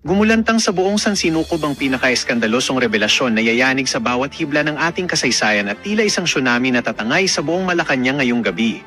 Gumulantang sa buong sansinukob ang pinaka-eskandalosong revelasyon na yayanig sa bawat hibla ng ating kasaysayan at tila isang tsunami na tatangay sa buong Malacanang ngayong gabi.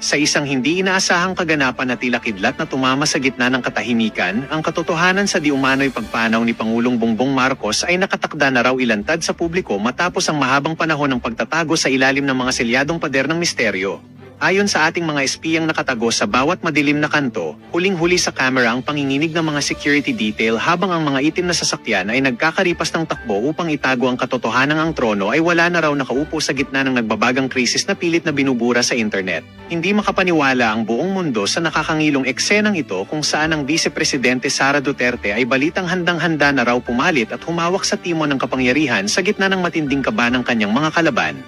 Sa isang hindi inaasahang kaganapan na tila kidlat na tumama sa gitna ng katahimikan, ang katotohanan sa di umano'y pagpanaw ni Pangulong Bongbong Marcos ay nakatakda na raw ilantad sa publiko matapos ang mahabang panahon ng pagtatago sa ilalim ng mga selyadong pader ng misteryo. Ayon sa ating mga espiyang nakatago sa bawat madilim na kanto, huling-huli sa kamera ang panginginig ng mga security detail habang ang mga itim na sasakyan ay nagkakaripas ng takbo upang itago ang katotohanan ang trono ay wala na raw nakaupo sa gitna ng nagbabagang krisis na pilit na binubura sa internet. Hindi makapaniwala ang buong mundo sa nakakangilong eksenang ito kung saan ang Vice Presidente Sara Duterte ay balitang handang-handa na raw pumalit at humawak sa timon ng kapangyarihan sa gitna ng matinding kaba ng kanyang mga kalaban.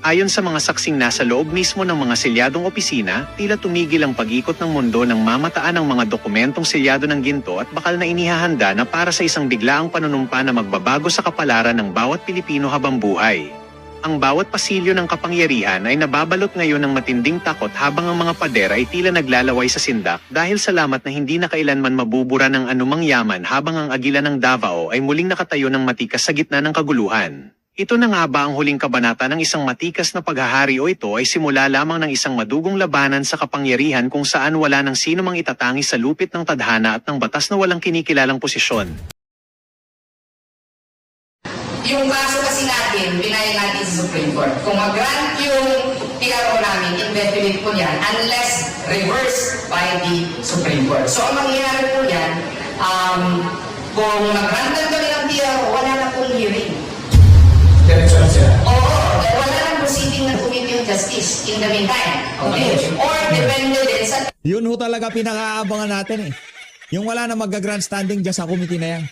Ayon sa mga saksing nasa loob mismo ng mga selyadong opisina, tila tumigil ang pag-ikot ng mundo nang mamataan ang mga dokumentong selyado ng ginto at bakal na inihahanda na para sa isang biglaang panunumpa na magbabago sa kapalaran ng bawat Pilipino habang buhay. Ang bawat pasilyo ng kapangyarihan ay nababalot ngayon ng matinding takot habang ang mga pader ay tila naglalaway sa sindak dahil salamat na hindi na kailanman mabubura ng anumang yaman habang ang agila ng Davao ay muling nakatayo ng matikas sa gitna ng kaguluhan. Ito na nga ba ang huling kabanata ng isang matikas na paghahari o ito ay simula lamang ng isang madugong labanan sa kapangyarihan kung saan wala ng sino mang itatangi sa lupit ng tadhana at ng batas na walang kinikilalang posisyon? Yung kaso kasi natin, binayan natin sa Supreme Court. Kung mag-grant yung PRO namin, indefinite po yan, unless reversed by the Supreme Court. So ang mangyayari po yan, kung mag-grant lang kami ng PRO, wala na pong hearing. Oo, wala nang proceeding ng Committee on Justice in the meantime. Okay? Or depende din sa... Yun ho talaga pinakaabangan natin eh. Yung wala na mag-grandstanding dyan sa committee na yan.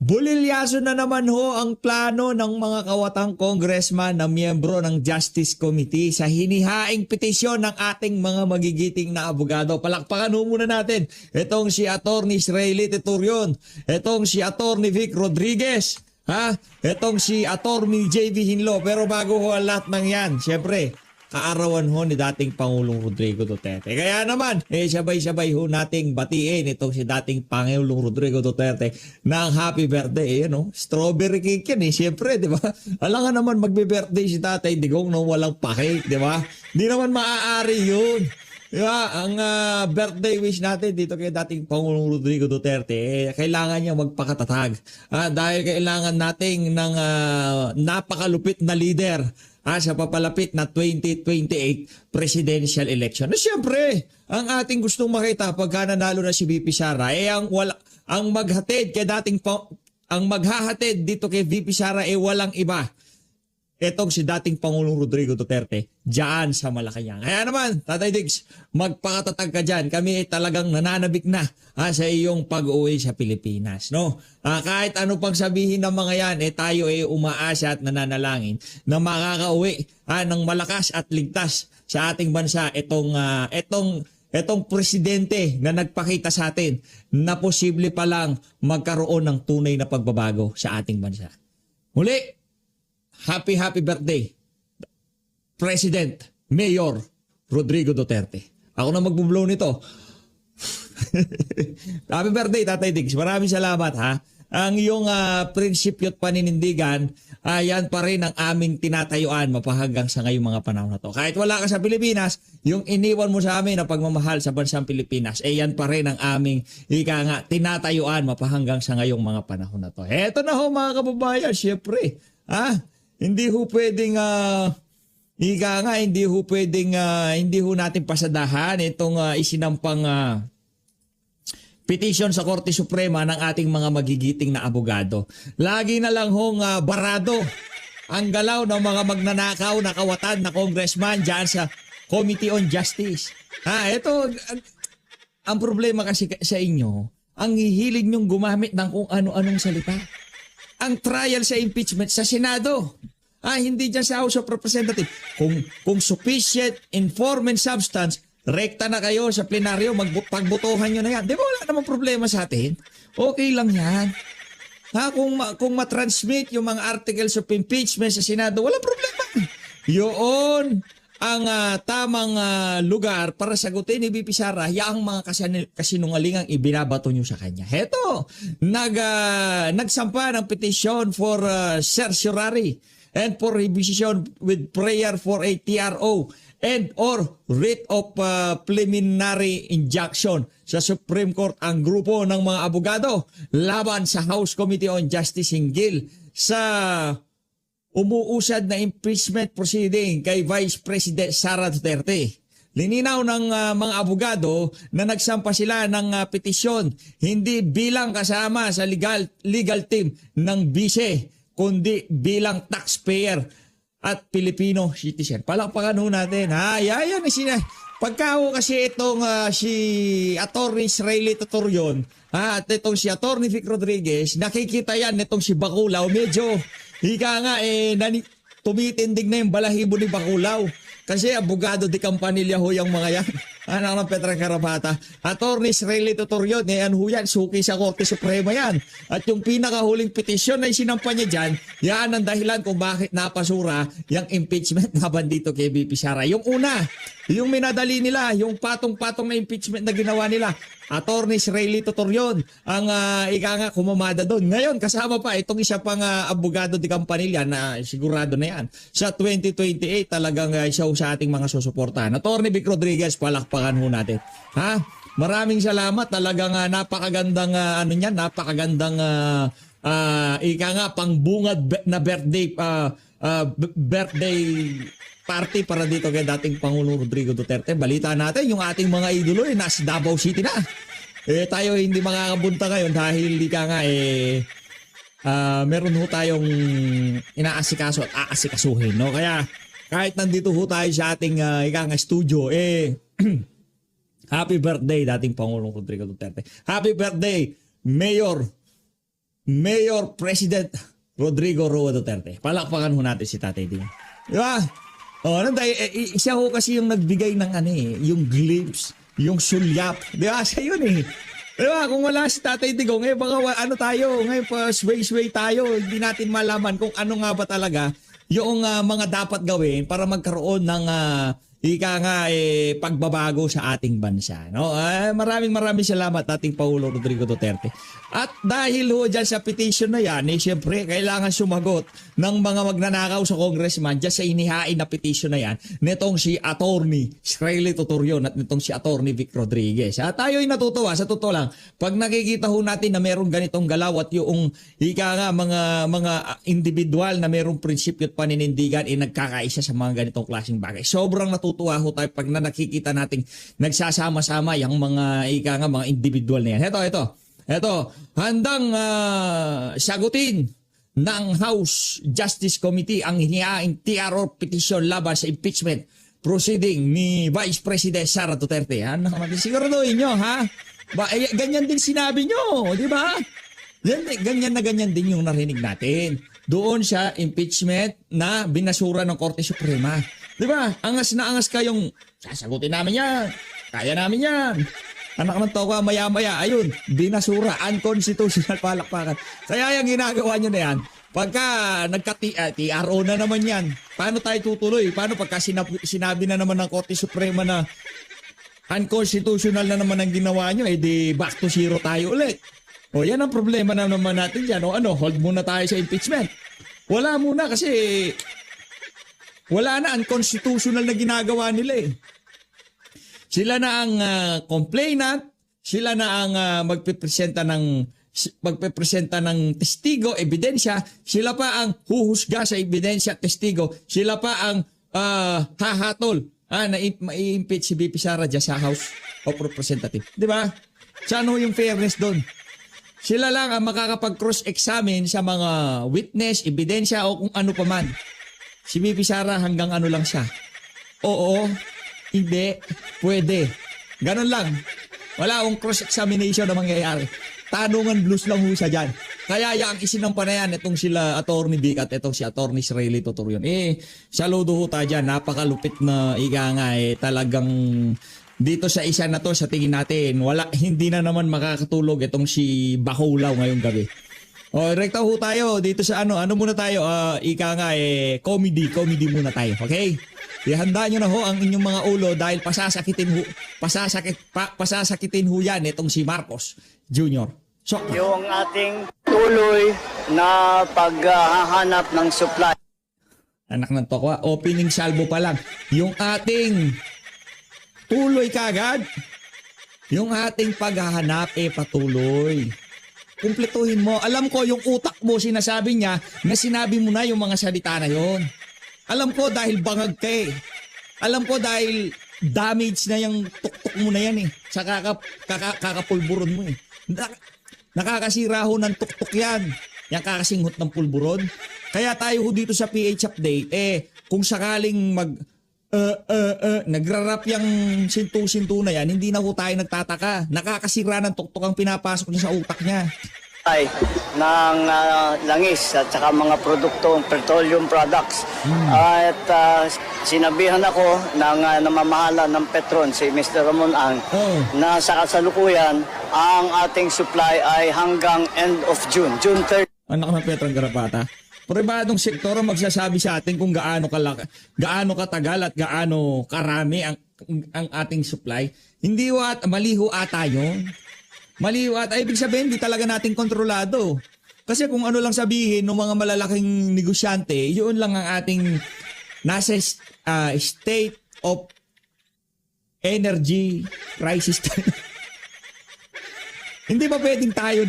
Bulilyaso na naman ho ang plano ng mga kawatang congressman na miyembro ng Justice Committee sa hinihaing petisyon ng ating mga magigiting na abogado. Palakpakan ho muna natin. Itong si Atty. Sraely Teturion. Itong si Atty. Vic Rodriguez. Etong si Atty. JV Hinlo. Pero bago ho ang lahat ng yan, syempre, kaarawan ho ni dating Pangulong Rodrigo Duterte. Kaya naman, sabay-sabay ho nating batiin itong si dating Pangulong Rodrigo Duterte ng happy birthday. Strawberry cake yan syempre, di ba? Alam nga naman magbe-birthday si Tatay Digong nung walang pa-cake, di ba? Di naman maaari yun. Diba, ang birthday wish natin dito kay dating Pangulong Rodrigo Duterte, kailangan niya magpakatatag. Dahil kailangan nating ng napakalupit na leader sa papalapit na 2028 presidential election. Na siyempre, ang ating gustong makita pagka nanalo na si VP Sara, ang maghatid kay ang maghahatid dito kay VP Sara walang iba. Etong si dating Pangulong Rodrigo Duterte dyan sa Malacanang. Kaya naman, Tatay Diggs, magpakatatag ka dyan. Kami talagang nananabik na sa iyong pag-uwi sa Pilipinas. No? Kahit ano pang sabihin ng mga yan, tayo umaasa at nananalangin na makakauwi ng malakas at ligtas sa ating bansa itong presidente na nagpakita sa atin na posible palang magkaroon ng tunay na pagbabago sa ating bansa. Muli, happy birthday, President Mayor Rodrigo Duterte. Ako na magbublow nito. Happy birthday, Tatay Diggs. Maraming salamat Ang iyong prinsipyo at paninindigan, yan pa rin ang aming tinatayuan mapahanggang sa ngayong mga panahon na to. Kahit wala ka sa Pilipinas, yung iniwan mo sa amin na pagmamahal sa bansang Pilipinas, yan pa rin ang aming tinatayuan mapahanggang sa ngayong mga panahon na to. Eto na ho mga kababayan, syempre. Hindi ho pwedeng hindi ho natin pasadahan itong isinampang petition sa Korte Suprema ng ating mga magigiting na abogado. Lagi na lang hong barado ang galaw ng mga magnanakaw na kawatan na congressman dyan sa Committee on Justice. Ito ang problema kasi sa inyo, ang hihilig nyong gumamit ng kung ano-anong salita. Ang trial sa impeachment sa Senado. Hindi dyan sa House of Representatives. Kung sufficient inform and substance, rekta na kayo sa plenaryo, pagbotohan nyo na yan. Di ba wala namang problema sa atin? Okay lang yan. Kung matransmit yung mga articles of impeachment sa Senado, walang problema. Yun ang tamang lugar para sagutin ni VP Sara yung mga kasinungalingang ibinabato nyo sa kanya. Heto, nagsampa ng petition for certiorari and for revision with prayer for a TRO and or writ of preliminary injunction sa Supreme Court ang grupo ng mga abogado laban sa House Committee on Justice hinggil sa umuusad na impeachment proceeding kay Vice President Sara Duterte. Lininaw ng mga abogado na nagsampa sila ng petisyon hindi bilang kasama sa legal team ng bise kundi bilang taxpayer at Filipino citizen. Palakpakan ho natin. Yan. Pagka ho kasi itong si Atty. Israeli Tutorion at itong si Atty. Vic Rodriguez, nakikita yan itong si Baculaw. Medyo tumitindig na yung balahibo ni Baculaw. Kasi abogado di kampanilya ho yung mga yan. Anak ng Petra Carabata. Atty. Israeli Tutorion, ngayon ho yan, suki sa Korte Suprema yan. At yung pinakahuling petisyon na isinampa niya dyan, yan ang dahilan kung bakit napasura yung impeachment laban dito kay VP Sara. Yung una, yung minadali nila, yung patong-patong na impeachment na ginawa nila, Atty. Israeli Tutorion ang kumamada doon. Ngayon, kasama pa itong isa pang abogado di Campanilla na sigurado na yan. Sa 2028, talagang isa sa ating mga susuportahan. Atty. Vic Rodriguez, palakpakan ho natin. Maraming salamat. Talagang napakagandang napakagandang pangbungad na birthday party para dito kay dating Pangulong Rodrigo Duterte. Balita natin, yung ating mga idolo nasa Davao City na. Tayo hindi makakabunta ngayon dahil meron ho tayong inaasikaso at aasikasuhin. No? Kaya kahit nandito ho tayo sa ating studio, happy birthday dating Pangulong Rodrigo Duterte. Happy birthday, Mayor President Rodrigo Roa Duterte. Palakpakan ho natin si Tatay Ding. Di ba? Siya ho kasi yung nagbigay ng yung glimpse, yung sulyap. Di ba? Siya yun eh. Di ba? Kung wala si Tatay Digong, baka ngayon pa sway tayo. Hindi natin malaman kung ano nga ba talaga yung mga dapat gawin para magkaroon ng pagbabago sa ating bansa. No? Maraming salamat ating Paulo Rodrigo Duterte. At dahil ho dyan sa petition na yan, siyempre kailangan sumagot ng mga magnanakaw sa congressman dyan sa inihain na petition na yan nitong si Atty. Israeli Tutorion at nitong si Atty. Vic Rodriguez. Tayo ay natutuwa. Sa totoo lang, pag nakikita ho natin na merong ganitong galaw at yung mga individual na merong prinsipyo at paninindigan nagkakaisa sa mga ganitong klaseng bagay. Sobrang natutuwa ho tayo pag nakikita nating nagsasama-sama yung mga mga individual na yan. Ito, handang sagutin ng House Justice Committee ang hinihaing TRO petition laban sa impeachment proceeding ni Vice President Sara Duterte. Siguraduhin nyo, ha? Ganyan din sinabi nyo, di ba? Ganyan din yung narinig natin. Doon sa impeachment na binasura ng Korte Suprema. Di ba? Angas na angas kayong sasagutin namin yan. Kaya namin yan. Anak ng toka, maya-maya, ayun, binasura, unconstitutional, palakpakan. Kaya yung ginagawa nyo na yan, pagka TRO na naman yan, paano tayo tutuloy? Paano pagka sinabi na naman ng Korte Suprema na unconstitutional na naman ang ginawa nyo, di back to zero tayo ulit. O yan ang problema na naman natin dyan. O hold muna tayo sa impeachment. Wala muna kasi wala na, unconstitutional na ginagawa nila Sila na ang complainant, sila na ang magpepresenta ng testigo, ebidensya, sila pa ang huhusga sa ebidensya at testigo, sila pa ang hahatol na i-impeach si VP Sara dyan sa House of Representatives. Di ba? Saan ho yung fairness doon? Sila lang ang makakapag-cross-examine sa mga witness, ebidensya o kung ano pa man. Si VP Sara hanggang ano lang siya. Oo, hindi, pwede. Ganon lang. Wala akong cross-examination na mangyayari. Tanungan blues lang ho siya dyan. Kaya yung isinampa na yan, itong sila Atty. Vic at itong si Atty. Israeli Tutorion. Saludo ho tayo dyan. Napakalupit na talagang dito sa isa na to, sa tingin natin, hindi na naman makakatulog itong si Baculaw ngayong gabi. Rekta ho tayo dito sa ano muna tayo, comedy muna tayo, okay? ihanda nyo na ho ang inyong mga ulo dahil pasasakitin ho yan itong si Marcos Jr. So, Yung ating tuloy na paghahanap ng supply. anak ng tokwa, opening salvo pa lang. Yung ating tuloy kagad. Yung ating paghahanap patuloy. Kumpletuhin mo. Alam ko yung utak mo sinasabi niya na sinabi mo na yung mga salita na yon. Alam ko dahil bangag ka eh. Alam ko dahil damage na yung tuktok mo na yan eh. Sa kakapulburon mo eh. Nakakasira ho ng tuktok yan. Yung kakasinghot ng pulburon. Kaya tayo ho dito sa PH Update, kung sakaling nagrarap yung sintu-sintu na yan, hindi na ho tayo nagtataka. Nakakasira ng tuktok ang pinapasok niya sa utak niya. Ng langis at saka mga produktong petroleum products. At sinabihan ako ng namamahala ng Petron, si Mr. Ramon Ang, na sa kasalukuyan, ang ating supply ay hanggang end of June, June 30. Anak ng Petron Garapata. Pribadong sektor ang magsasabi sa atin kung gaano katagal at gaano karami ang ating supply. Hindi maliho ata yun. Maliho ata. Ibig sabihin, hindi talaga natin kontrolado. Kasi kung ano lang sabihin ng mga malalaking negosyante, yun lang ang ating nasa state of energy crisis. Hindi ba pwedeng tayo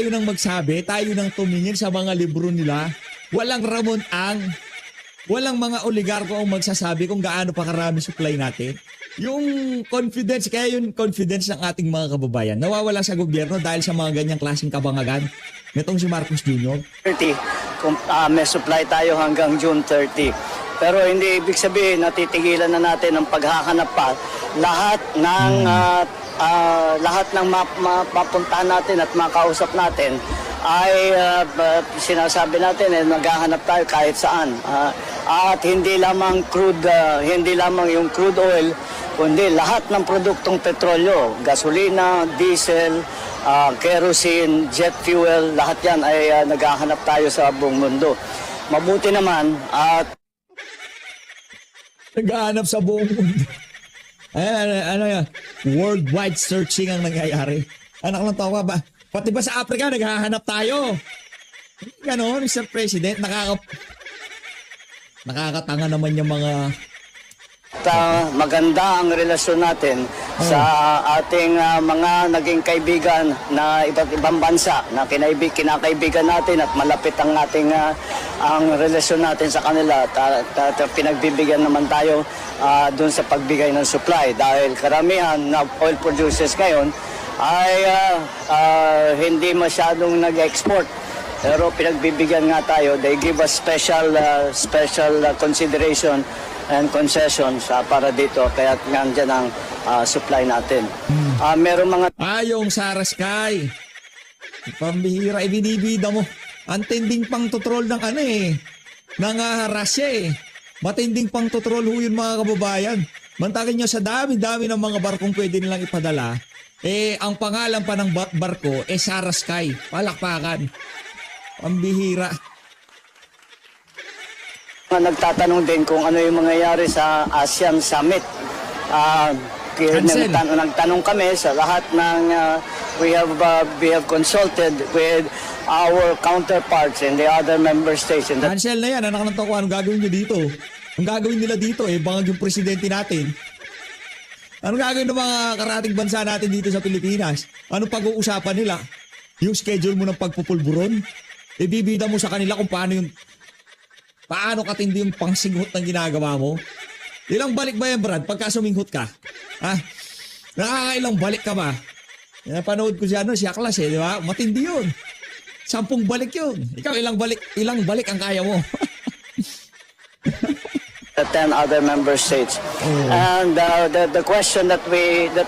nang magsabi, tayo nang tumingin sa mga libro nila? Walang Ramon Ang, walang mga oligarko ang magsasabi kung gaano pa karami supply natin. Yung confidence, kaya yung confidence ng ating mga kababayan, nawawala sa gobyerno dahil sa mga ganyang klaseng kabangagan nitong si Marcos Jr. 30, kung may supply tayo hanggang June 30. Pero hindi ibig sabihin na titigilan na natin ang paghahanap pa. Lahat ng mapuntahan natin at makausap natin ay sinasabi natin maghahanap tayo kahit saan. At hindi lamang yung crude oil, kundi lahat ng produktong petrolyo, gasolina, diesel, kerosene, jet fuel, lahat yan ay naghahanap tayo sa buong mundo. Mabuti naman at Naghahanap sa buong mundo. Ano yan? Worldwide searching ang nangyayari. Anak ng tawa ba? Pati ba sa Africa naghahanap tayo? Ganon, Mr. President, nakakatanga naman yung mga maganda ang relasyon natin sa ating mga naging kaibigan na iba't ibang bansa na kinakaibigan natin at malapit ang ating ang relasyon natin sa kanila. Pinagbibigyan naman tayo dun sa pagbigay ng supply dahil karamihan na oil producers ngayon ay hindi masyadong nag-export. Pero pinagbibigyan nga tayo, they give us special consideration and concessions para dito. Kaya nandyan ang supply natin. Meron mga... yung Sara Sky. Pambihira, ibinibida mo. Antinding pang tutrol ng nangaharasya Matinding pang tutrol ho yun mga kababayan. Mantakin nyo sa dami-dami ng mga barkong pwede nilang ipadala. Ang pangalan pa ng barko, Sara Sky. Palakpakan. Pambihira. Nagtatanong din kung ano yung mangyayari sa ASEAN Summit. Nagtanong kami sa lahat ng we have consulted with our counterparts in the other member states. Cancel na yan. Anak ng toko, anong gagawin nyo dito? Ang gagawin nila dito, bangag yung presidente natin. Anong gagawin ng mga karating bansa natin dito sa Pilipinas? Anong pag-uusapan nila? Yung schedule mo ng pagpupulburon? Ibibida mo sa kanila kung paano katindi yung pangsinghot ng ginagawa mo? Ilang balik ba yan, Brad, pagka suminghot ka? Nakakailang balik ka ba? Napanood ko si Aklas di ba? Matindi yun. 10 balik yun. Ikaw, ilang balik ang kaya mo? The 10 other member states. And the question that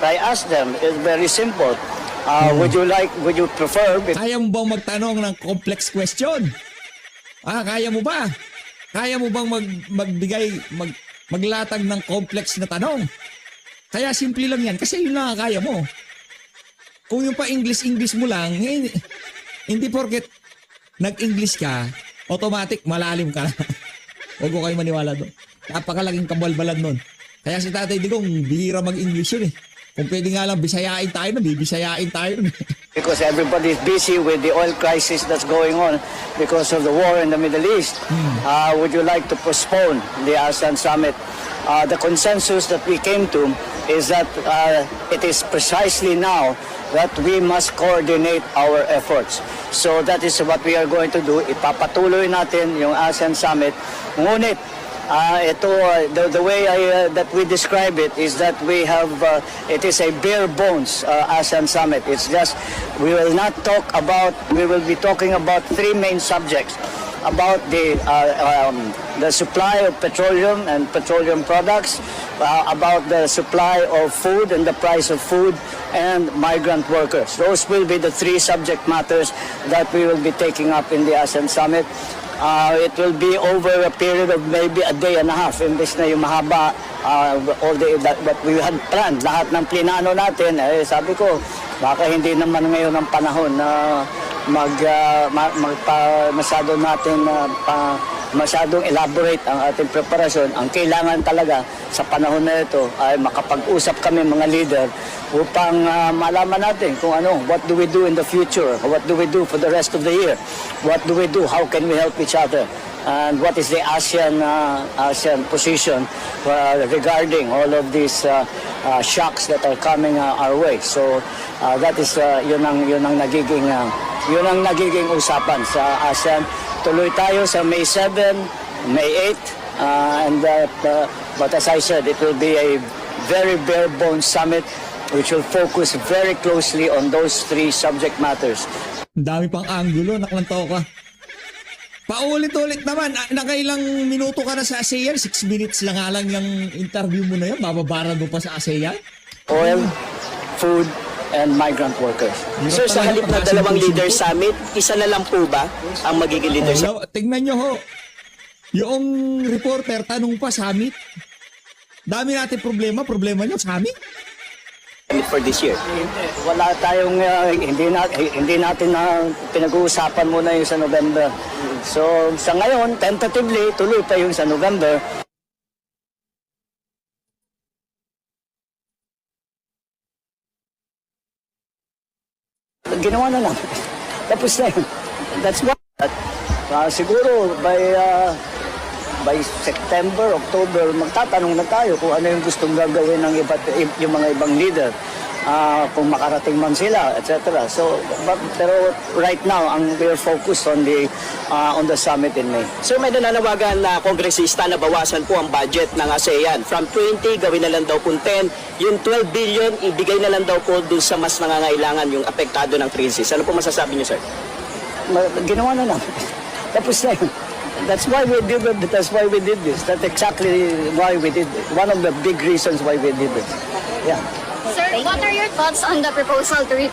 I asked them is very simple. Would you prefer... Kaya mo bang magtanong ng complex question? Kaya mo ba? Kaya mo bang maglatag ng complex na tanong? Kaya simple lang yan. Kasi yun lang ang kaya mo. Kung yung pa English mo lang, hindi porket nag-English ka, automatic malalim ka. Huwag ko kayo maniwala doon. Napakalaking kabalbalan nun. Kaya si Tatay Digong, bihira mag-English yun eh. Kung pwede nga lang bisayain tayo nun, bibisayain tayo nun. Because everybody is busy with the oil crisis that's going on because of the war in the Middle East. Would you like to postpone the ASEAN summit? The consensus that we came to is that it is precisely now that we must coordinate our efforts. So that is what we are going to do. Ipapatuloy natin yung ASEAN summit. Ngunit the way that we describe it is that we have it is a bare bones ASEAN summit. It's just we will be talking about three main subjects: about the supply of petroleum and petroleum products, about the supply of food and the price of food, and migrant workers. Those will be the three subject matters that we will be taking up in the ASEAN summit. It will be over a period of maybe a day and a half. Imbes na yung mahaba, what we had planned, lahat ng plinano natin, sabi ko, baka hindi naman ngayon ang panahon na masyadong elaborate ang ating preparasyon. Ang kailangan talaga sa panahon na ito ay makapag-usap kami mga leader upang malaman natin kung what do we do in the future, what do we do for the rest of the year, what do we do, how can we help each other, and what is the ASEAN position regarding all of these shocks that are coming our way. So that is yun ang nagiging usapan sa ASEAN. Tuloy tayo sa May 7, May 8, but as I said, it will be a very bare bones summit which will focus very closely on those three subject matters. Ang dami pang angulo, naklantaw ka. Paulit-ulit naman, nakailang minuto ka na sa ASEAN? 6 minutes lang nga lang yung interview mo na yun, bababaran mo pa sa ASEAN? Oil, food, and migrant workers. Sir, sa halip na dalawang leader summit, isa na lang po ba ang magiging leader summit? Tingnan nyo ho, yung reporter tanong pa summit. Dami natin problema nyo summit. For this year? Wala tayong, hindi natin na pinag-uusapan muna yung sa November. So sa ngayon, tentatively, tuloy pa yung sa November. Ginawa na lang. Tapos na yun. That's what. Siguro by September, October, magtatanong na tayo kung ano yung gustong gagawin ng yung mga ibang leader. Kung makarating man sila, etc. So, pero right now, we're focused on the summit in May. Sir, may nananawagan na kongresista na bawasan po ang budget ng ASEAN. From 20, gawin na lang daw po 10. Yung 12 billion, ibigay na lang daw po dun sa mas nangangailangan yung apektado ng krisis. Ano po masasabi niyo, sir? Ginawa na lang. Tapos na yun. That's why we did it. That's why we did this. That's exactly why we did it. One of the big reasons why we did it. Yeah. Sir, what are your thoughts on the proposal to